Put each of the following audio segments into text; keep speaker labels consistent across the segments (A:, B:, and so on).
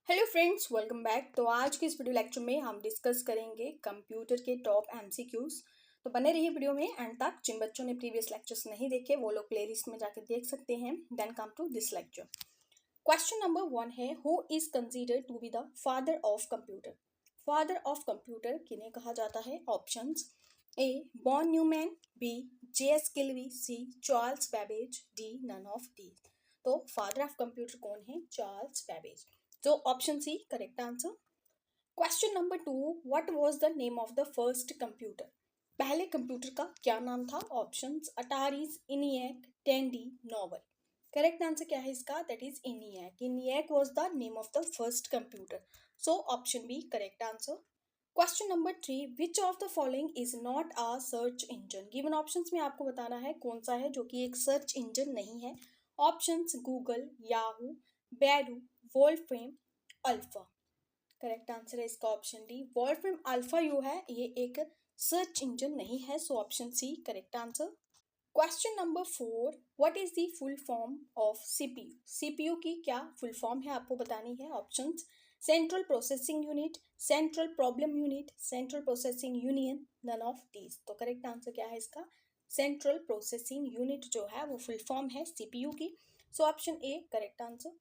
A: Hello friends, welcome back. तो आज के इस वीडियो लेक्चर में हम डिस्कस करेंगे कंप्यूटर के टॉप एमसीक्यूज। तो बने रहिए वीडियो में एंड तक। जिन बच्चों ने प्रीवियस लेक्चर्स नहीं देखे वो लोग प्लेलिस्ट में जाकर देख सकते हैं। Then come to this lecture. Question number 1 है, who is considered to be the father of computer. Father of computer किन्हें कहा जाता है? Options: A von Neumann, B J S. Kilby, C Charles Babbage, D none of the. तो father of computer कौन है? Charles Babbage. तो option C correct answer. Question number 2, what was the name of the first computer. पहले computer का क्या नाम था? Options: Ataris, ENIAC, Tandy, Noble. Correct answer क्या है इसका? That is ENIAC. ENIAC was the name of the first computer. So option B correct answer. Question number 3, which of the following is not a search engine. Given options में आपको बताना है कौन सा है जो कि एक सर्च इंजन नहीं है। Options: Google, Yahoo, Baidu, Wolfram, Alpha. Correct answer है इसका ऑप्शन डी, वोल्फ्रेम अल्फा जो है ये एक सर्च इंजन नहीं है। So option C correct answer. Question number 4, what is the full form of CPU. CPU की क्या फुल फॉर्म है आपको बतानी है। Options: central processing unit, central problem unit, central processing union, none of these. तो correct answer क्या है इसका? सेंट्रल प्रोसेसिंग यूनिट जो है वो फुल फॉर्म है सीपीयू की। So option A correct answer.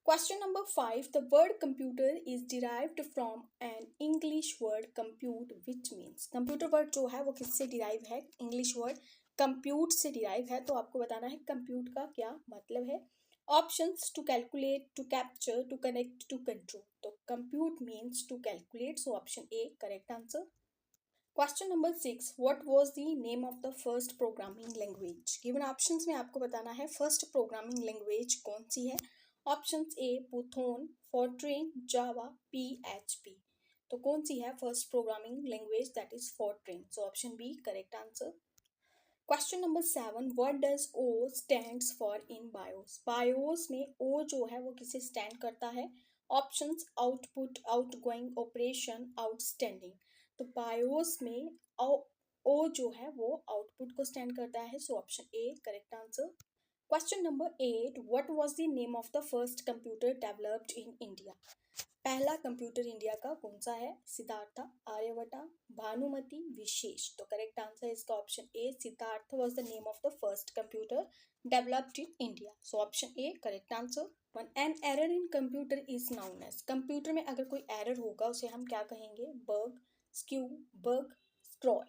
A: Question number 5. The word computer is derived from an English word compute which means. computer word जो है वो किससे derive है? English word compute से derive है। तो आपको बताना है compute का क्या मतलब है। Options: to calculate, to capture, to connect, to control. तो compute means to calculate. So option A correct answer. Question number 6. What was the name of the first programming language? Given options में आपको बताना है first programming language कौन सी है। Options: A Python, Fortran, Java, PHP। तो कौन सी है first programming language? That is Fortran. So option B correct answer. Question number 7. What does O stands for in BIOS? BIOS में O जो है वो किसे stand करता है? Options: output, outgoing, operation, outstanding। तो BIOS में O जो है वो आउटपुट को स्टैंड करता है। So option A correct answer. Question number 8, what was the name of the first computer developed in India. पहला कंप्यूटर इंडिया का कौन सा है? सिद्धार्थ, आर्यभट्टा, भानुमति, विशेष। तो करेक्ट आंसर है इसका option A, Siddharth was the name of the first computer developed in India. So option A correct answer. An error in computer is known as. Computer में अगर कोई एरर होगा उसे हम क्या कहेंगे? Bug, skew, bug, scroll.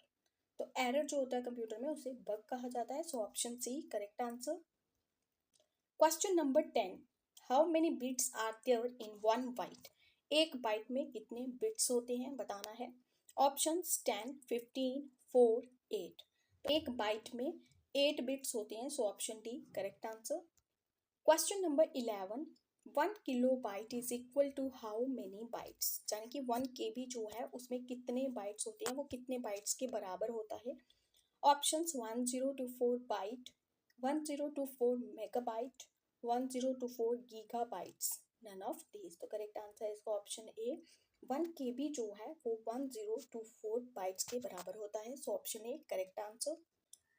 A: तो एरर जो होता है कंप्यूटर में उसे बग कहा जाता है। So option C correct answer. Question number 10, how many bits are there in one byte. एक बाइट में कितने बिट्स होते हैं बताना है। ऑप्शंस: 10, 15, 4, 8। तो एक बाइट में 8 बिट्स होते हैं। So option D correct answer. Question number 11, 1 kilobyte is equal to how many bytes. यानी कि 1 KB जो है उसमें कितने बाइट्स होते हैं, वो कितने बाइट्स के बराबर होता है। Options: 1024 byte, 1024 megabyte, 1024 gigabytes, none of these. तो करेक्ट आंसर है इसका ऑप्शन ए, 1 KB जो है वो 1024 बाइट्स के बराबर होता है। So option A correct answer.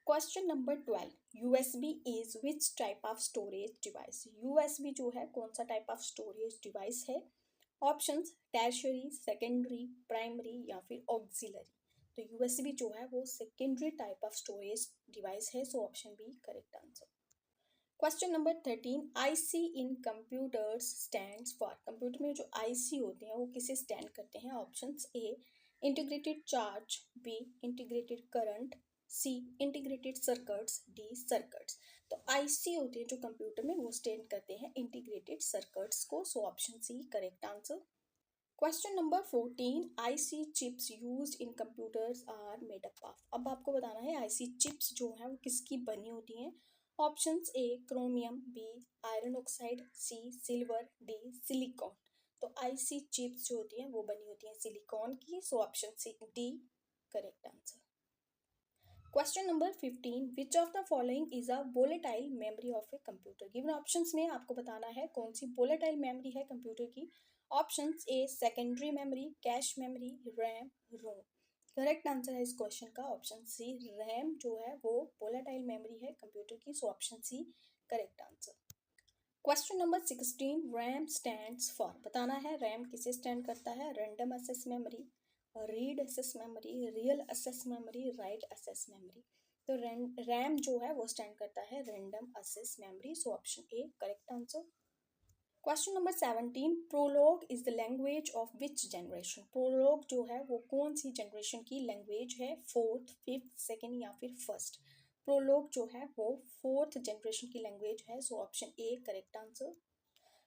A: Question number 12, USB is which type of storage device. USB जो है कौन सा टाइप ऑफ स्टोरेज डिवाइस है। ऑप्शंस: टर्शियरी, सेकेंडरी, प्राइमरी या फिर ऑक्सिलरी। तो USB जो है वो secondary type of storage device है। So option B correct answer. Question number 13, IC in computers stands for. Computer में जो IC होते हैं वो किसे स्टैंड करते हैं। Options: A integrated charge, B integrated current, C integrated circuits, D circuits. तो IC होते हैं जो कंप्यूटर में वो स्टैंड करते हैं इंटीग्रेटेड सर्किट्स को। So option C correct answer. Question number 14, IC chips used in computers are made up of. अब आपको बताना है IC चिप्स जो है वो किसकी बनी होती हैं। Options: A chromium, B iron oxide, C silver, D silicon. तो IC चिप्स जो होती हैं वो बनी होती हैं सिलिकॉन की। So option C D correct answer. Question number 15, which of the following is a volatile memory of a computer. Given options में आपको बताना है कौन सी वोलेटाइल मेमोरी है कंप्यूटर की। Options: A secondary memory, cache memory, RAM, ROM. Correct answer है इस क्वेश्चन का ऑप्शन सी, रैम जो है वो वोलेटाइल मेमोरी है कंप्यूटर की। So option C correct answer. Question number 16, RAM stands for. बताना है रैम किसे स्टैंड करता है। Random access memory, read access memory, real access memory, write access memory. तो रैम जो है वो स्टैंड करता है random access memory. So option A correct answer. Question number 17, Prolog is the language of which generation. Prolog जो है वो कौन सी जनरेशन की लैंग्वेज है, फोर्थ, फिफ्थ, सेकेंड या फिर फर्स्ट। प्रोलॉग जो है वो फोर्थ जनरेशन की लैंग्वेज है। So option A correct answer.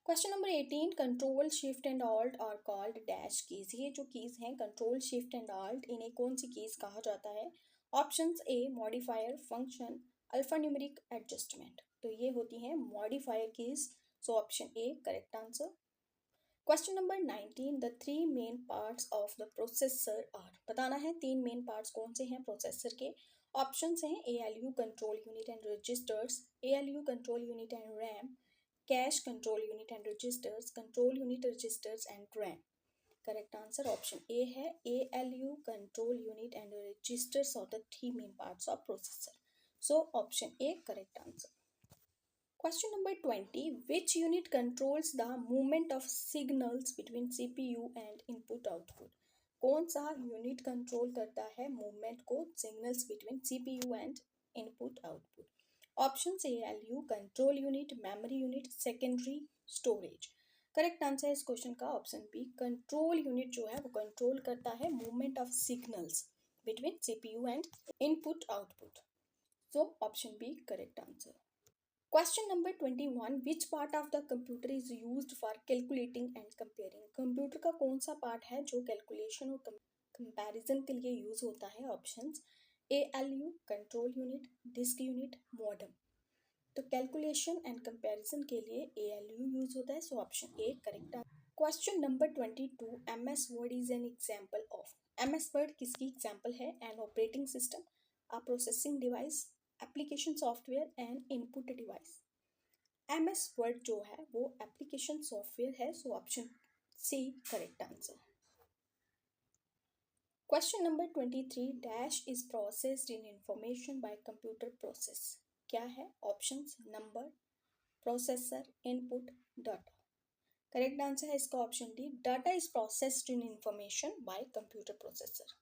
A: Question number 18, control shift and alt are called dash keys. ये जो कीज हैं कंट्रोल शिफ्ट एंड ऑल्ट, इन्हें कौन सी कीज कहा जाता है। Options A modifier, function, alphanumeric, adjustment. तो ये होती हैं modifier keys. So option A correct answer. Question number 19, the three main parts of the processor are. बताना है तीन मेन पार्ट्स कौन से हैं प्रोसेसर के। ऑप्शंस हैं ALU control unit and registers, ALU control unit and RAM, cache control unit and registers, control unit registers and RAM. Correct answer option A है, ALU control unit and registers of the three main parts of processor. So option A correct answer. Question number 20, which unit controls the movement of signals between CPU and input output। कौन सा unit control करता है movement को signals between CPU and input output. Option ALU control unit, memory unit, secondary storage. Correct answer है इस question का option B, control unit जो है वो कंट्रोल करता है movement of signals between CPU and input output. So option B correct answer. Question number 21, which part of the computer is used for calculating and comparing. Computer का कौन सा part है जो कैलकुलेशन और कंपैरिजन के लिए यूज होता है। Options ALU control unit, disk unit, modem. तो कैलकुलेशन एंड कंपैरिजन के लिए ALU यूज होता है। So option A correct. Question number 22, MS word is an example of. MS word किसकी एग्जाम्पल है। An operating system, a processing device, application software and input device. MS word जो है वो application software है। So option C correct answer. Question number 23, dash is processed in information by computer process. क्या है। Options number, processor, input, data. Correct answer है इसका option D, data is processed in information by computer processor.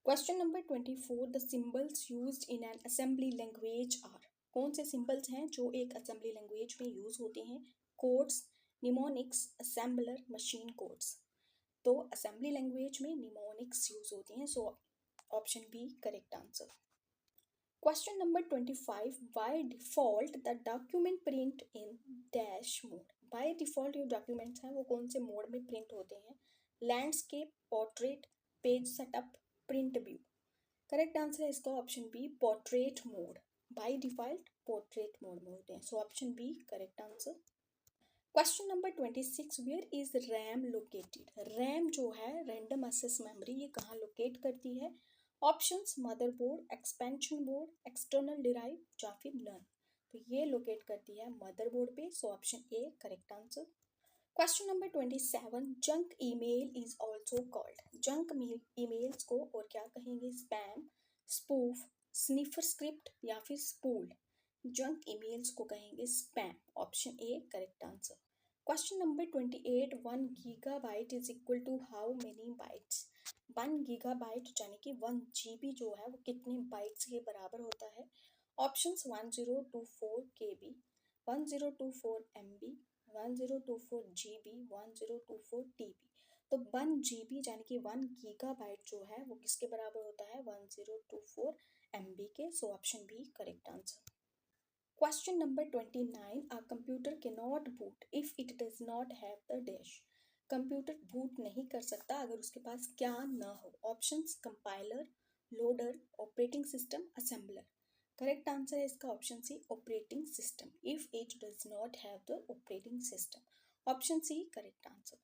A: Question number 24, the symbols used in an assembly language are. कौन से symbols हैं जो एक assembly language में यूज होते हैं। Codes, mnemonics, assembler, machine codes. तो असेंबली लैंग्वेज में निमोनिक्स यूज होती हैं। So option B correct answer. Question number 25, by default the document print in dash mode. By default जो डॉक्यूमेंट्स हैं वो कौन से मोड में प्रिंट होते हैं। Landscape, portrait, page setup, print view. Correct answer है इसका option B, portrait mode. By default portrait mode में होते हैं। So option B correct answer. Question number 26, where is RAM located. RAM जो है रैंडम एक्सेस मेमोरी, ये कहाँ locate करती है। Options motherboard, expansion board, external derive या फिर नन। तो ये लोकेट करती है मदरबोर्ड पे। सो option A correct answer. Question number 27, junk email is also called. Junk emails को और क्या कहेंगे। स्पैम, स्पूफ, स्निफर स्क्रिप्ट या फिर स्पूल। जंक ईमेल्स को कहेंगे spam. Option A correct answer. Question number 28, 1 gigabyte is equal to how many bytes. 1 gigabyte यानी कि 1 GB जो है वो कितने बाइट्स के बराबर होता है। Options 1024 KB, 1024 MB, 1024 GB, 1024 TB। तो 1 GB यानी कि 1 गीगाबाइट जो है वो किसके बराबर होता है। 1024 MB के। So option B correct answer. Question number 29, a computer can not boot if it does not have the dash. Computer boot नहीं कर सकता अगर उसके पास क्या ना हो। Options compiler, loader, operating system, assembler. Correct answer है इसका option C, operating system. If it does not have the operating system. Option C correct answer.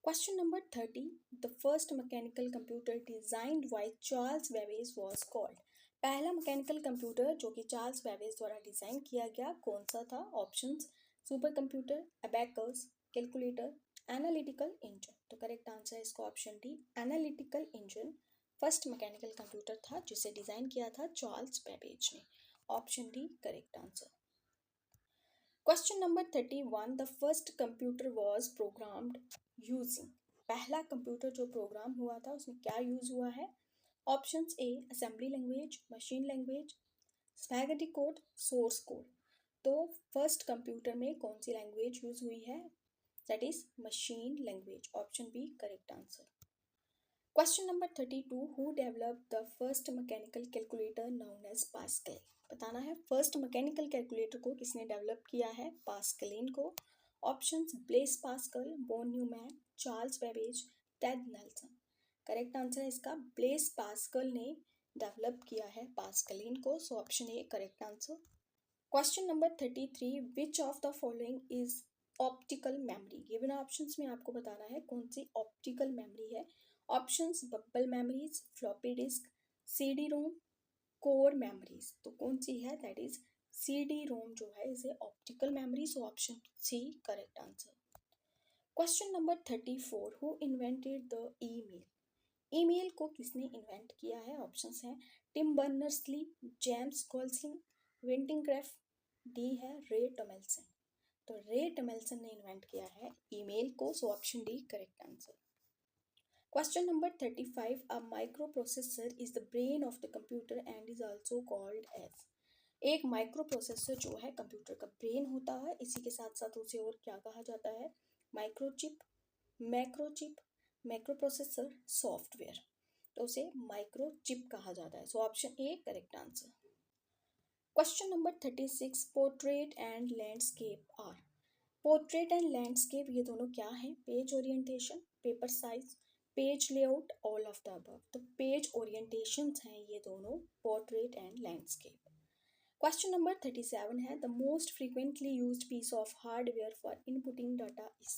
A: Question number 30, the first mechanical computer designed by Charles Babbage was called. पहला mechanical computer जो कि Charles Babbage द्वारा design किया गया कौन सा था। Options super computer, abacus, calculator, analytical engine. तो करेक्ट आंसर है इसका option D, analytical engine first mechanical computer था जिसे डिजाइन किया था चार्ल्स बेबेज ने। Option D correct answer. Question number 31, the first computer was programmed using. पहला computer जो प्रोग्राम हुआ था उसमें क्या यूज हुआ है? ऑप्शंस ए assembly language, machine language, spaghetti code, source code. तो फर्स्ट कंप्यूटर में कौन सी लैंग्वेज यूज हुई है? That is machine language. Option B correct answer. Question number 32, who developed the first mechanical calculator known as Pascal. बताना है first mechanical calculator को किसने develop किया है? पास्कलिन को। Options Blaise Pascal, von Neumann, Charles Babbage, Ted Nelson. Correct answer है इसका Blaise Pascal ने डेवलप किया है पास्कलिन को। So option A correct answer. Question number 33, which of the following is optical memory. Given options में आपको बताना है कौन सी ऑप्टिकल मेमोरी है। Options bubble memories, floppy disk, CD ROM, core memories. तो कौन सी है? दैट इज सीडी रोम जो है इसे optical memory. So option C correct answer. Question number 34, who invented the email. Email को किसने इन्वेंट किया है? ऑप्शंस हैं Tim Berners-Lee, James Gosling, Vinton Cerf, D है रे टॉमेल्सन। तो रे टॉमेल्सन ने इन्वेंट किया है ईमेल को। So option D correct answer. Question number 35, a micro processor is the brain of the computer and is also called as. एक micro processor जो है कंप्यूटर का ब्रेन होता है, इसी के साथ साथ उसे और क्या कहा जाता है? Microchip, macrochip, micro processor, software. तो उसे माइक्रोचिप कहा जाता है। So option A correct answer. Question number 36, portrait and landscape are. Portrait and landscape ये दोनों क्या हैं? Page orientation, paper size, page layout, all of the above. तो पेज ओरिएंटेशंस हैं ये दोनों, portrait and landscape. Question number 37 है, the most frequently used piece of hardware for inputting data is.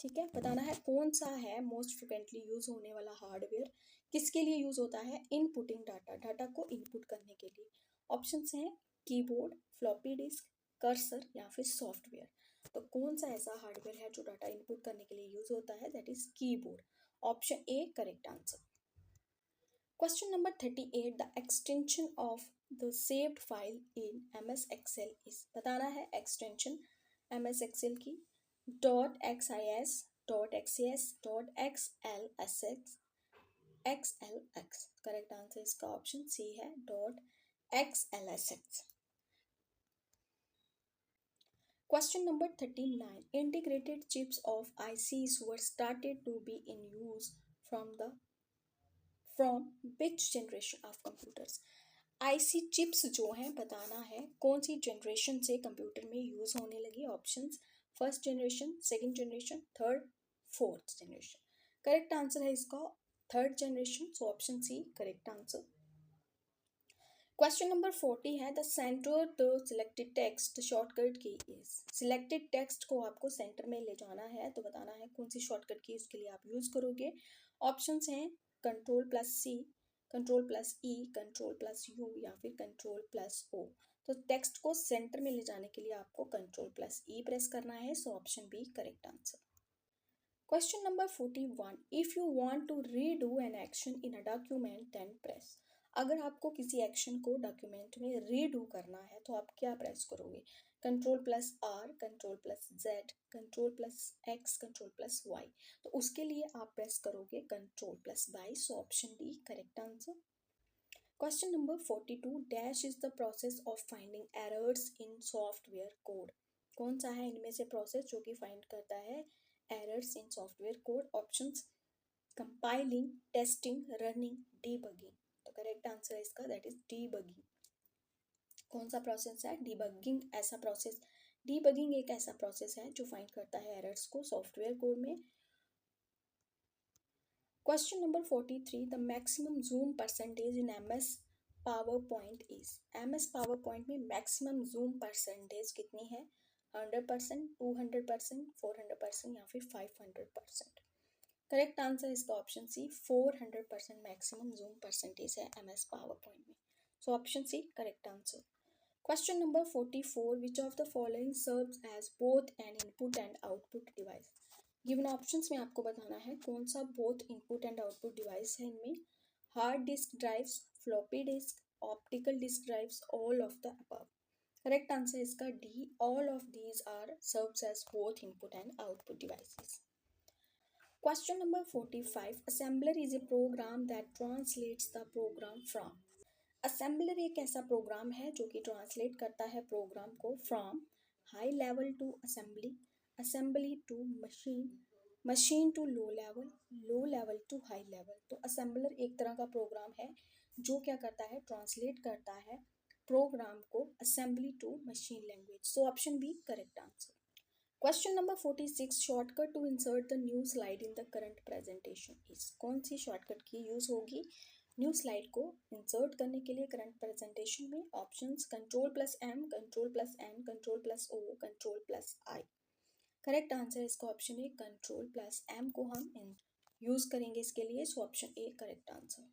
A: ठीक है, बताना है कौन सा है मोस्ट फ्रिक्वेंटली यूज होने वाला हार्डवेयर, किसके लिए यूज होता है? इनपुटिंग डाटा, डाटा को इनपुट करने के लिए। ऑप्शंस हैं कीबोर्ड, फ्लॉपी डिस्क, कर्सर या फिर सॉफ्टवेयर। तो कौन सा ऐसा हार्डवेयर है जो डाटा इनपुट करने के लिए यूज होता है? That is keyboard. Option A correct answer. Question number 38, the extension of the saved file in MS Excel is. बताना है एक्सटेंशन MS Excel की। .xis, .xas, .xlsx, XLX। Correct answer इसका option C है .xlsx। Question number 39, integrated chips of ICs were started to be in use from which generation of computers। IC chips जो हैं बताना है कौन सी generation से कंप्यूटर में यूज होने लगी। Options first generation, second generation, third, fourth generation. Correct answer है इसका third generation. So option C correct answer. Question number 40 है, the center the selected text shortcut key is. Selected text को आपको centre में ले जाना है तो बताना है कौन सी शॉर्टकट की उसके लिए आप यूज करोगे। ऑप्शंस हैं कंट्रोल+C, कंट्रोल+E, कंट्रोल+U या फिर कंट्रोल+O। तो टेक्स्ट को सेंटर में ले जाने के लिए आपको कंट्रोल+E प्रेस करना है। So option B correct answer. Question number 41, if you want to redo an action in a document then press. अगर आपको किसी एक्शन को डॉक्यूमेंट में रीडू करना है तो आप क्या प्रेस करोगे? कंट्रोल+R, कंट्रोल+Z, कंट्रोल+X, कंट्रोल+Y। तो उसके लिए आप प्रेस करोगे control plus Y. So option D correct answer. Question number 42, dash is the process of finding errors in software code. कौन सा है इनमें से प्रोसेस जो कि फाइंड करता है errors in software code? Options compiling, testing, running, debugging. तो करेक्ट आंसर है इसका दैट इज डीबगिंग। कौन सा प्रोसेस है? डीबगिंग ऐसा प्रोसेस, डीबगिंग एक ऐसा प्रोसेस है जो फाइंड करता है एरर्स को सॉफ्टवेयर कोड में। Question number 43, the maximum zoom percentage in MS PowerPoint is. MS PowerPoint में मैक्सिमम जूम परसेंटेज कितनी है? 100%, 200%, 400% या फिर 500%। करेक्ट आंसर इसका option C 400% maximum zoom percentage है MS PowerPoint में। So option C correct answer. Question number 44, which of the following serves as both an input and output device. Given options में आपको बताना है कौन सा both input and output device है इनमें। Hard disk drives, floppy disk, optical disk drives, all of the above. Correct answer इसका D, all of these are serves as both input and output devices. Question number 45. Assembler is a program that translates the program from. Assembler एक ऐसा programme है जो कि translate करता है program को from high level to assembly, assembly to machine, machine to low level to high level. तो assembler एक तरह का प्रोग्राम है जो क्या करता है, ट्रांसलेट करता है प्रोग्राम को assembly to machine language. So option B correct answer. Question number 46. Shortcut to insert the new slide in the current presentation is. कौन सी शॉर्टकट की यूज होगी न्यू स्लाइड को इंसर्ट करने के लिए करंट प्रेजेंटेशन में? Options control plus M, control plus N, control plus O, control plus I. Correct answer इसका option A, control plus M को हम यूज करेंगे इसके लिए। सो option A correct answer.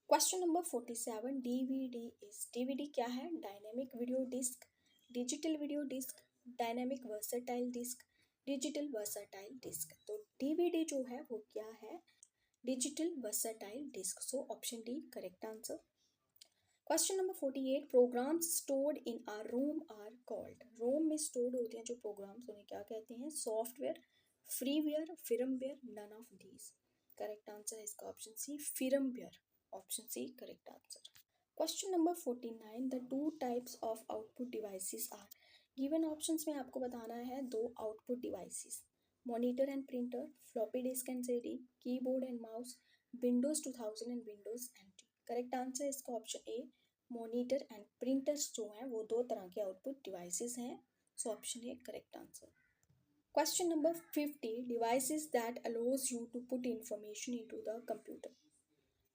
A: Question number 47. DVD is. DVD क्या है? Dynamic video disc, digital video disc, dynamic versatile disc, digital versatile disc. तो DVD जो है वो क्या है? Digital versatile disc. So option D correct answer. Question number 48. Programs stored in are ROM are called. ROM में stored होते हैं जो प्रोग्राम्स, उन्हें क्या कहते हैं? Software, freeware, firmware, none of these. Correct answer है इसका option C, firmware. Option C correct answer. Question number 49. The two types of output devices are. Given options में आपको बताना है दो output devices, monitor and printer, floppy disk and CD, keyboard and mouse, Windows 2000 and Windows NT. Correct answer इसका option A, monitor and printers जो हैं वो दो तरह के आउटपुट डिवाइसेस हैं। So option A correct answer. Question number 50. Devices that allows you to put information into the computer.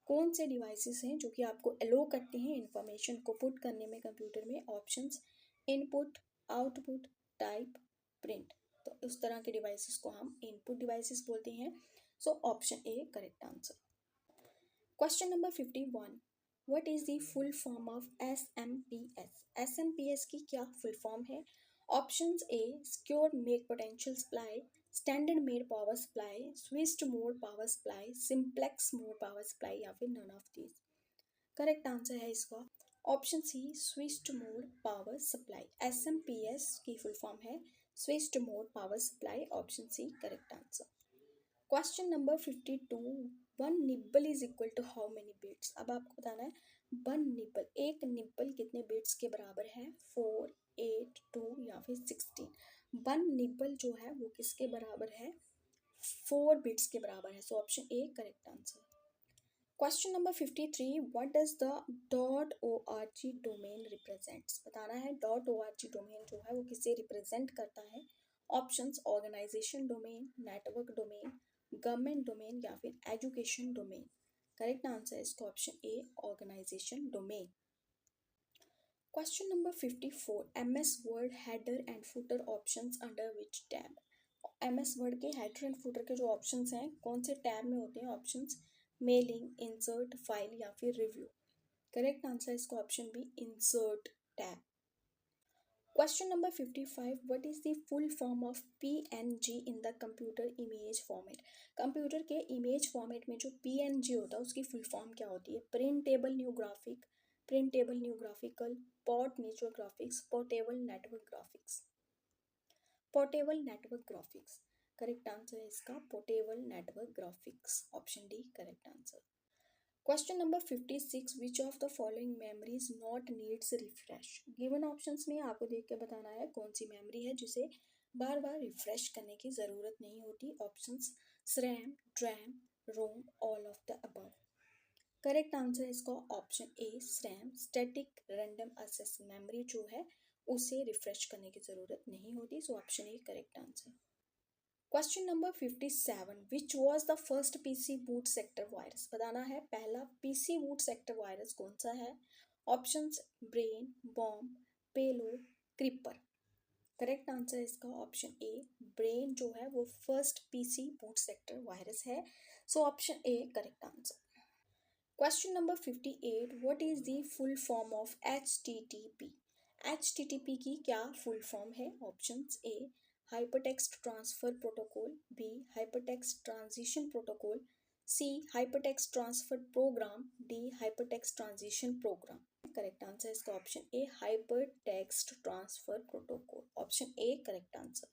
A: कौन से डिवाइसेस हैं जो कि आपको अलो करते हैं इंफॉर्मेशन को पुट करने में कंप्यूटर में? Options input, output, type, print. तो उस तरह के डिवाइसेस को हम इनपुट डिवाइसेस बोलते हैं। So option A correct answer. Question number 51. What is the full form of SMPS. SMPS की क्या फुल फॉर्म है? Options A, secure make potential supply, standard made power supply, switched mode power supply, simplex mode power supply, या फिर none of these. Correct answer है इसका option C, switched mode power supply. SMPS की full form है switched mode power supply. Option C correct answer. Question number 52. One nibble is equal to how many bits. अब आपको बताना है one nibble, एक nibble कितने बिट्स के बराबर है? 4, 8, 2 या फिर 16। वन निब्बल जो है वो किसके बराबर है? 4 बिट्स के बराबर है। So option A correct answer. Question number 53. What does the .org domain represents. बताना है .org डोमेन जो है वो किसे रिप्रेजेंट करता है? Options organisation domain, network domain, government domain, या फिर एजुकेशन डोमेन। करेक्ट आंसर है इसका option A, organisation domain. Question number 54. MS Word header and footer options under which tab. MS Word के हेडर एंड फुटर के जो options हैं कौन से टैब में होते हैं? ऑप्शंस मेलिंग, इंसर्ट, फाइल, या फिर रिव्यू। करेक्ट आंसर इसका option B, insert tab. Question number 55. What is the full form of PNG in the computer image format. Computer के इमेज फॉर्मेट में जो पीएनजी होता है उसकी फुल फॉर्म क्या होती है? Printable new graphic, printable new graphical, port natural graphics, portable network graphics. Portable network graphics. Correct answer है इसका portable network graphics. Option D correct answer. Question number 56. Which of the following memories not needs refresh. Given options में आपको देख के बताना है कौन सी memory है जिसे बार बार रिफ्रेश करने की ज़रूरत नहीं होती। Options SRAM, DRAM, ROM, all of the above. Correct answer है इसका option A, SRAM, static random access memory जो है उसे रिफ्रेश करने की ज़रूरत नहीं होती। So option A correct answer. Question number 57. Which was the first PC boot sector virus. बताना है पहला पीसी बूट सेक्टर वायरस कौन सा है? Options brain, bomb, payload, creeper. Correct answer इसका ऑप्शन ए, ब्रेन जो है वो first PC boot sector virus है। So option A correct answer. Question number 58. What is the full form of HTTP। HTTP की क्या फुल फॉर्म है? Options A, hypertext transfer protocol, B, hypertext transition protocol, C, hypertext transfer program, D, hypertext transition program. Correct answer इसका option A hyper text transfer protocol, option A correct answer.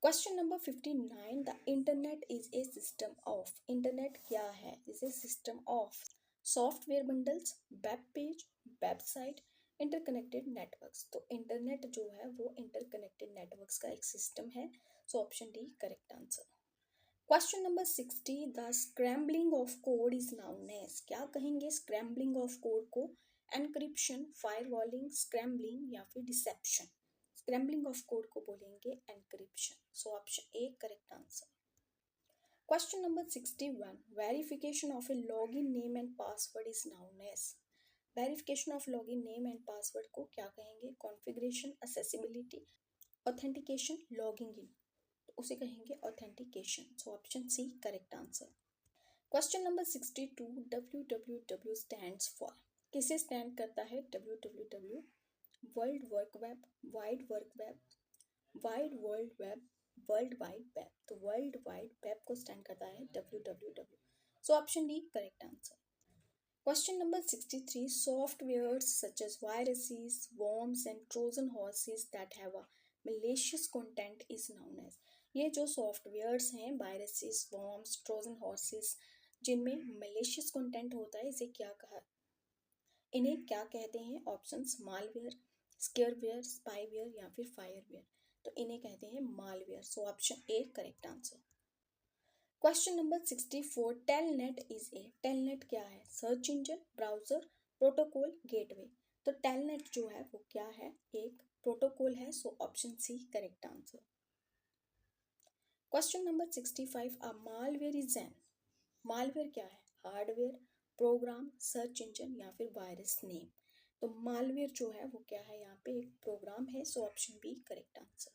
A: Question number 59, the internet is a system of, internet क्या है, is a system of software bundles, web page, website, interconnected networks. तो internet जो है वो interconnected networks का एक system है, so option D correct answer. Question number 60, the scrambling of code is known as, क्या कहेंगे स्क्रैम्बलिंग ऑफ कोड को, एनक्रिप्शन, फायरवॉलिंग, स्क्रैम्बलिंग या फिर डिसेप्शन। स्क्रैम्बलिंग ऑफ कोड को बोलेंगे encryption, so option A correct answer. Question number 61, verification of a login name and password is known as, verification of login name and password को क्या कहेंगे, configuration, accessibility, authentication, logging in, उसे कहेंगे authentication, so option C correct answer. Question number 62, www stands for, किसे stand करता है www, world work web, wide work web, wide world web, world wide web. तो world wide web को stand करता है www, so option D correct answer. Question number 63, softwares such as viruses, worms and Trojan horses that have a malicious content is known as, ये जो softwares हैं viruses, worms, Trojan horses जिनमें malicious content होता है, इसे क्या कहा, इन्हें क्या कहते हैं, ऑप्शंस मालवेयर, स्केयरवेयर, स्पाईवेयर या फिर फायरवेयर। तो इन्हें कहते हैं malware, so option A correct answer. Question number 64, Telnet is a, Telnet क्या है, search engine, browser, protocol, gateway. तो टेलनेट जो है वो क्या है, एक प्रोटोकॉल है, so option C correct answer. Question number 65, a malware is an, malware क्या है, हार्डवेयर, प्रोग्राम, सर्च इंजन या फिर वायरस नेम। तो मालवेयर जो है वो क्या है, यहाँ पे एक प्रोग्राम है, so option B correct answer.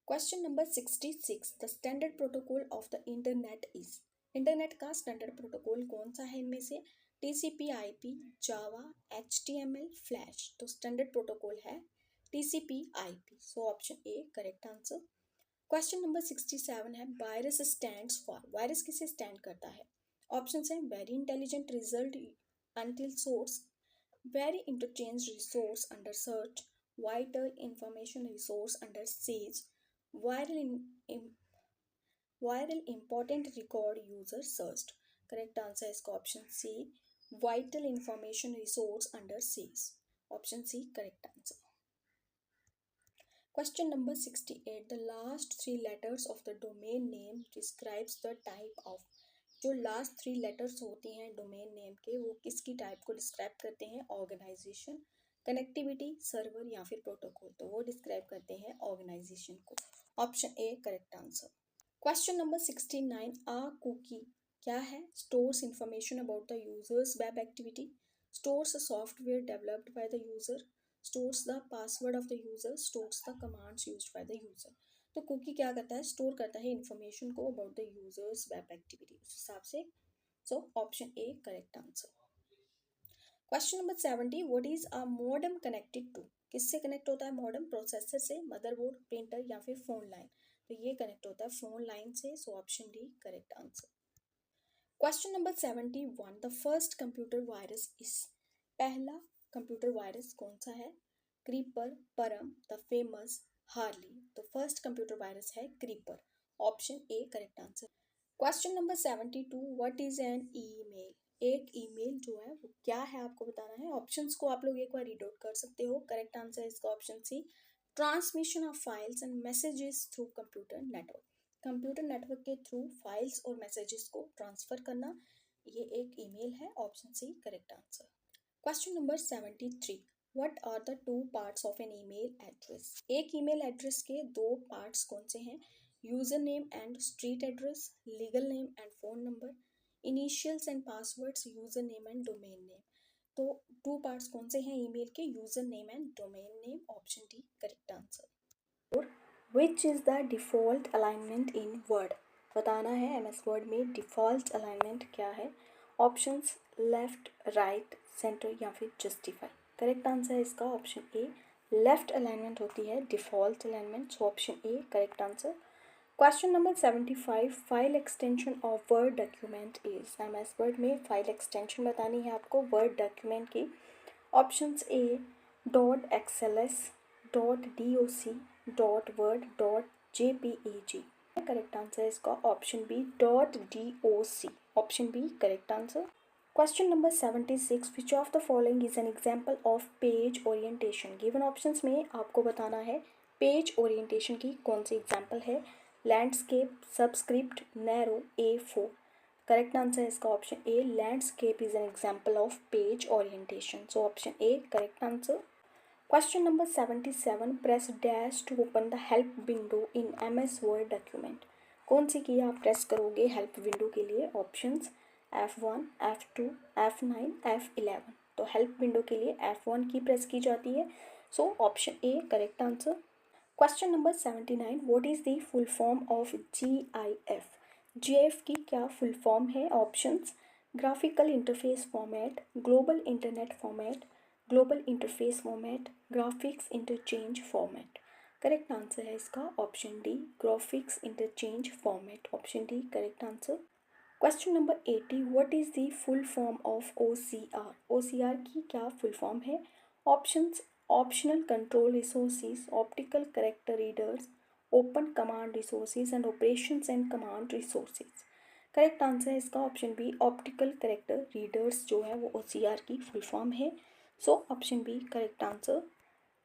A: Question number 66, the standard protocol of the internet is, internet का स्टैंडर्ड प्रोटोकॉल कौन सा है इनमें से, TCP, IP, Java, HTML, flash. तो स्टैंडर्ड प्रोटोकॉल है TCP IP, so option A correct answer. Question number 67 है, virus stands for, virus किसे स्टैंड करता है, ऑप्शन है very intelligent result until source, very interchange resource under search, vital information resource under siege, viral important record user search. Correct answer इसका option C, vital information resource under siege, option C correct answer. Question number 68, the last 3 letters of the domain name describes the type of, जो last 3 letters होती हैं domain name के वो किसकी type को describe करते हैं, ऑर्गेनाइजेशन, कनेक्टिविटी, सर्वर या फिर प्रोटोकॉल। तो वो डिस्क्राइब करते हैं ऑर्गेनाइजेशन को, option A correct answer. Question number 69, a cookie क्या है, stores information about the users web activity, stores software developed by the user, stores the password of the user, stores the commands used by the user. तो cookie क्या करता है, store करता है information को about the users web activity, उस हिसाब से, so option A correct answer. Question number 70, what is a modem connected to, किससे कनेक्ट होता है मॉडेम, प्रोसेसर से, मदरबोर्ड, प्रिंटर या फिर फोन लाइन। तो ये कनेक्ट होता है फोन लाइन से, so option D correct answer. Question number 71, the first computer virus is, पहला कंप्यूटर वायरस कौन सा है, क्रीपर, परम, द फेमस, हार्ली। तो फर्स्ट कंप्यूटर वायरस है creeper, option A correct answer. Question number 72, what is an email, एक email जो है वो क्या है आपको बताना है, ऑप्शंस को आप लोग एक बार रीड आउट कर सकते हो। करेक्ट आंसर इसका option C, transmission of files and messages through computer network, computer network के थ्रू फाइल्स और मैसेजेस को ट्रांसफर करना, ये एक ईमेल है, option C correct answer. Question number 73, what are the 2 parts of an email address, एक email address के 2 parts कौन से हैं, user name and street address, legal name and phone number, initials and passwords, user name and domain name. तो 2 parts कौन से हैं email के, user name and domain name, option D correct answer. Which is the default alignment in word, बताना है MS Word में default alignment क्या है, ऑप्शंस लेफ्ट, राइट, सेंटर या फिर जस्टिफाई। करेक्ट आंसर है इसका ऑप्शन ए, लेफ्ट अलाइनमेंट होती है default alignment, so option A correct answer. Question number 75, file extension of Word document is, MS Word में फाइल एक्सटेंशन बतानी है आपको वर्ड डॉक्यूमेंट की, options A .xls .doc .word .jpeg। Correct answer है इसका option B .doc। Option B correct answer. Question number 76, which of the following is an example of page orientation. Given options में आपको बताना है page orientation की कौन सी example है। Landscape, subscript, narrow, A4। Correct answer है इसका option A, landscape is an example of page orientation. So option A correct answer. Question number 77, press dash to open the help window in MS Word document. कौन सी की आप press करोगे help window के लिए। Options F1, F2, F9, F11। तो help window के लिए F1 की प्रेस की जाती है। So option A correct answer. Question number 79, what is the full form of GIF। GIF की क्या फुल फॉर्म है। Options graphical interface format, global internet format, global interface format, graphics interchange format. Correct answer है इसका option D, graphics interchange format. Option D correct answer. Question number 80, what is the full form of OCR। OCR की क्या full form है। Options optional control resources, optical character readers, open command resources and operations and command resources. Correct answer है इसका option B, optical character readers जो है वो OCR की full form है। So option B correct answer.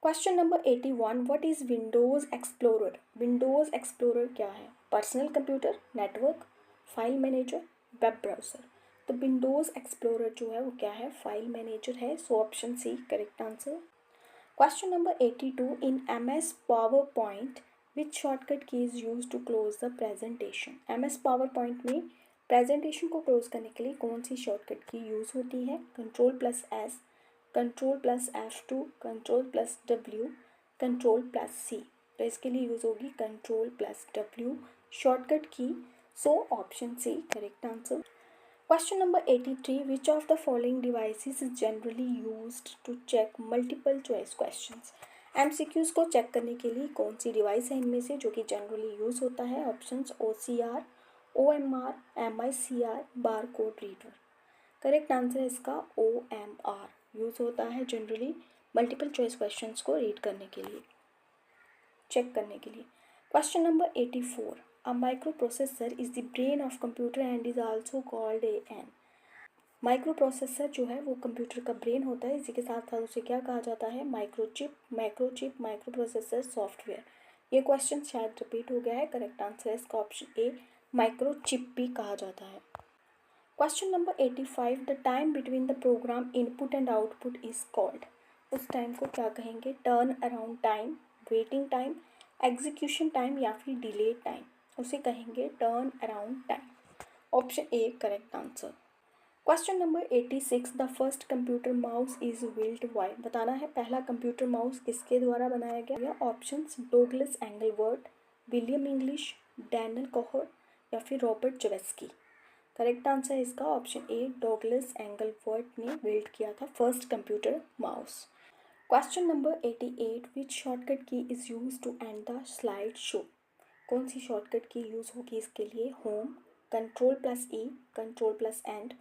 A: Question number 81, what is Windows Explorer. Windows Explorer क्या है। Personal computer, network, file manager, web browser. तो विंडोज़ एक्सप्लोरर जो है वो क्या है, फाइल मैनेजर है। So option C correct answer. Question number 82, in MS power point which shortcut key is use to close the presentation. MS power point में presentation को close करने के लिए कौन सी शॉर्टकट की यूज़ होती है। Ctrl+S, Ctrl+F2, Ctrl+W, Ctrl+C। तो इसके लिए यूज़ होगी Ctrl+W शॉर्टकट की। So option C correct answer. Question number 83, which of the following devices is generally used to check multiple choice questions. MCQs को check करने के लिए कौन सी डिवाइस है इनमें से जो कि जनरली यूज़ होता है। Options OCR, OMR, MICR, bar code reader. Correct answer है इसका OMR यूज़ होता है जनरली मल्टीपल चॉइस क्वेश्चंस को रीड करने के लिए, चेक करने के लिए। Question number 84, a micro processor is the brain of computer and is also called an. Micro processor जो है वो कंप्यूटर का ब्रेन होता है, इसी के साथ साथ उसे क्या कहा जाता है, microchip, macrochip, micro processor, software. ये क्वेश्चन शायद रिपीट हो गया है। करेक्ट आंसर है इसका ऑप्शन ए, माइक्रोचिप भी कहा जाता है। Question number 85, the time between the program input and output is called. उस टाइम को क्या कहेंगे, turn around time, waiting time, execution time या फिर डिले टाइम। उसे कहेंगे turn around time. Option A correct answer. Question number 86, the first computer mouse is built by. बताना है पहला कंप्यूटर माउस किसके द्वारा बनाया गया। Options Douglas Engelbart, William English, Daniel Kohr या फिर रॉबर्ट जवेस्की। करेक्ट आंसर है इसका ऑप्शन ए, डॉगलस एंगलवर्ट ने बिल्ड किया था first computer mouse. Question number 88, which shortcut key is use to end the slide show. कौन सी शॉर्टकट की यूज़ होगी इसके लिए। Home, Ctrl+E, Ctrl+End,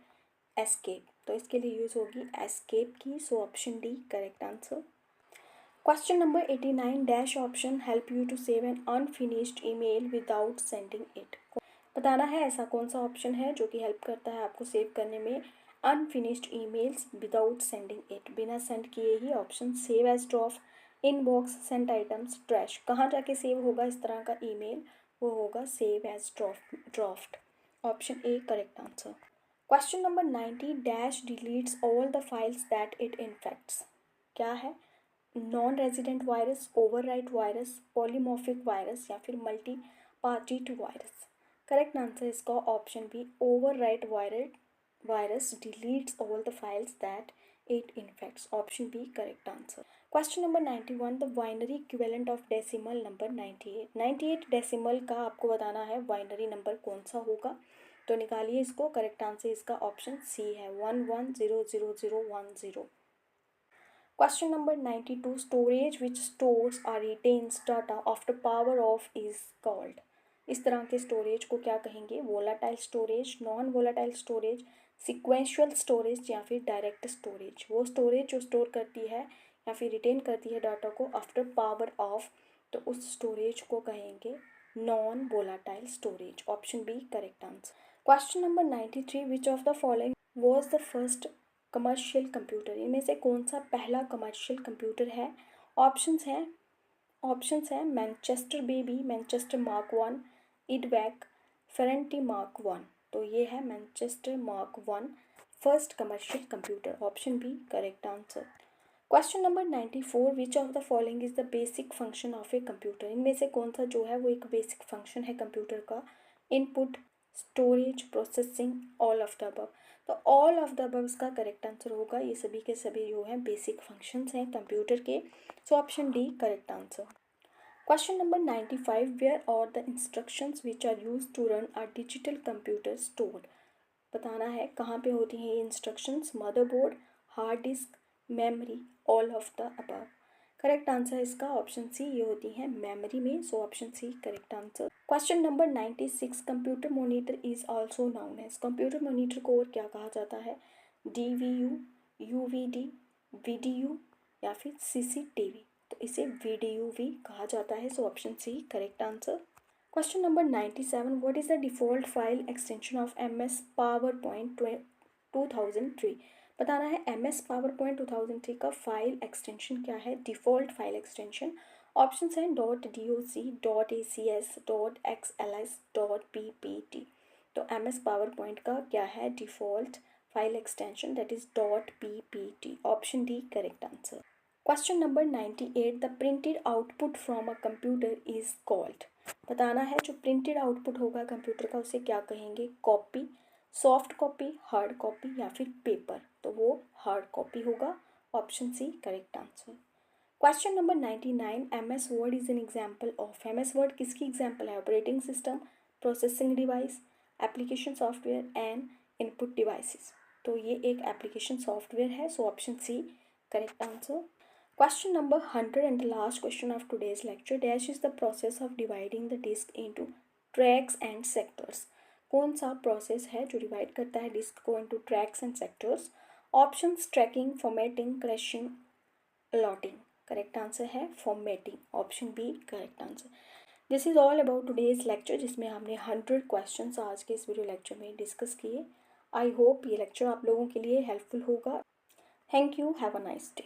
A: escape. तो इसके लिए यूज़ होगी escape key. So option D correct answer. Question number 89, dash option help you to save an unfinished email without sending it. बताना है ऐसा कौन सा ऑप्शन है जो कि हेल्प करता है आपको सेव करने में unfinished emails without sending it, बिना सेंड किए ही। Option save as draft, inbox, sent items, trash. कहाँ जाके सेव होगा इस तरह का ईमेल, वो होगा save as draft. Option A correct answer. Question number 90, dash deletes all the files that it infects. क्या है, non resident virus, overwrite virus, polymorphic virus या फिर multipartite virus. Correct answer इसका option B, overwrite virus deletes all the files that it infects. Option B correct answer. Question number 91, the binary equivalent of decimal number 98। 98 decimal का आपको बताना है binary number कौन सा होगा, तो निकालिए इसको। करेक्ट आंसर इसका ऑप्शन सी है, 11000010। Question number 92, storage which stores और retains data after power off is called. इस तरह के स्टोरेज को क्या कहेंगे, volatile storage, non volatile storage, sequential storage या फिर डायरेक्ट स्टोरेज, वो स्टोरेज जो स्टोर करती है या फिर रिटेन करती है डाटा को आफ्टर पावर ऑफ, तो उस स्टोरेज को कहेंगे non volatile storage. Option B correct answer. Question number 93, which of the following was the first commercial computer, इनमें से कौन सा पहला कमर्शियल कंप्यूटर है? ऑप्शंस हैं Manchester Baby, Manchester Mark 1, EDVAC, Ferranti Mark 1। तो ये है Manchester Mark 1 first commercial computer. Option B correct answer. Question number 94, which of the following is the basic function of a computer, इनमें से कौन सा जो है वो एक बेसिक फंक्शन है कंप्यूटर का? Input, storage, processing, all of the above. तो ऑल ऑफ द अबव इसका करेक्ट आंसर होगा। ये सभी के सभी जो हैं बेसिक फंक्शंस हैं कंप्यूटर के। So option D correct answer. Question number 95, where are the instructions which are use to run a digital computer stored, बताना है कहाँ पे होती हैं ये instructions? Motherboard, hard disk, memory, all of the above. Correct answer इसका option C, ये होती है मेमोरी में। So option C correct answer. Question number 96, computer monitor is also known as, computer monitor को और क्या कहा जाता है? DVU, UVD, VDU या फिर CCTV। तो इसे VDU भी कहा जाता है। So option C correct answer. Question number 97, what is the default file extension of MS PowerPoint 2003, बताना है MS PowerPoint 2003 का फाइल एक्सटेंशन क्या है? Default file extension. ऑप्शन हैं .doc, .acs, .xls, .ppt। तो MS PowerPoint का क्या है default file extension? That is .ppt। Option D correct answer. Question number 98, the printed output from a computer is called, बताना है जो प्रिंटेड आउटपुट होगा computer का उसे क्या कहेंगे? Copy, soft copy, hard copy या फिर पेपर। तो वो हार्ड कॉपी होगा। Option C correct answer. Question number 99, MS word is an example of, MS word किसकी एग्जाम्पल है? Operating system, processing device, application software and input devices. तो ये एक एप्लीकेशन सॉफ्टवेयर है। So option C correct answer. Question number 100 and the last question of today's lecture, dash is the process of dividing the disk into tracks and sectors। कौन सा process है जो divide करता है डिस्क को into tracks and sectors? Options tracking, formatting, crashing, allotting. Correct answer है formatting. Option B correct answer. This is all about today's lecture, जिसमें हमने 100 क्वेश्चंस आज के इस वीडियो लेक्चर में डिस्कस किए। आई होप ये लेक्चर आप लोगों के लिए हेल्पफुल होगा। Thank you, have a nice day.